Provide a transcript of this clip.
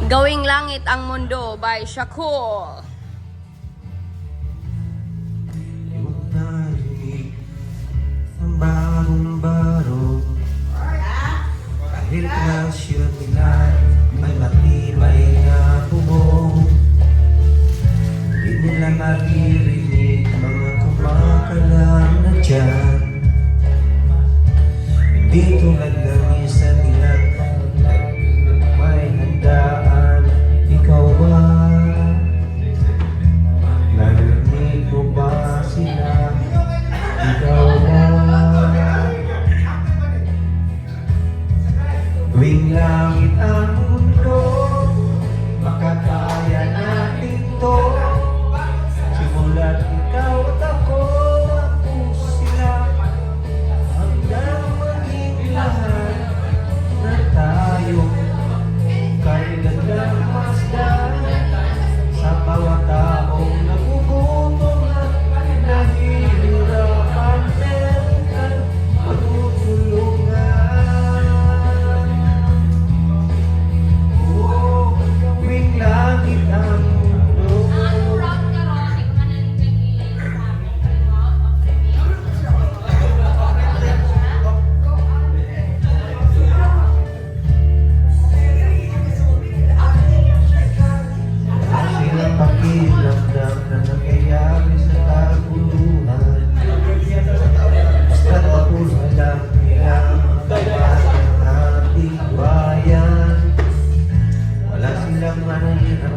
Gawing Langit ang Mundo by Shakur. Yung narinig ng barong-baro kahit na siya nila may matibay na bubong. Di nila maririnig mga kumakalam na dyan. Hindi tulad ng isa nilang may handaan. Ikaw ba? Narinig mo ba sila? Ikaw ba? Tuwing langit ang mundo, makakaya natin to. Simula't ikaw at ako, ako sila, hanggang maging lahat na tayo. Kay gandang masdan sa bawat taong nagugutom at nahihirapan, meron kang matutulungan. Oh, tuwing langit ang mundo. Silang pakiramdam na nangyayari sa taguluhan. Basta't mapuno lang nila ang tapat ng ating bayan. Wala silang manahirap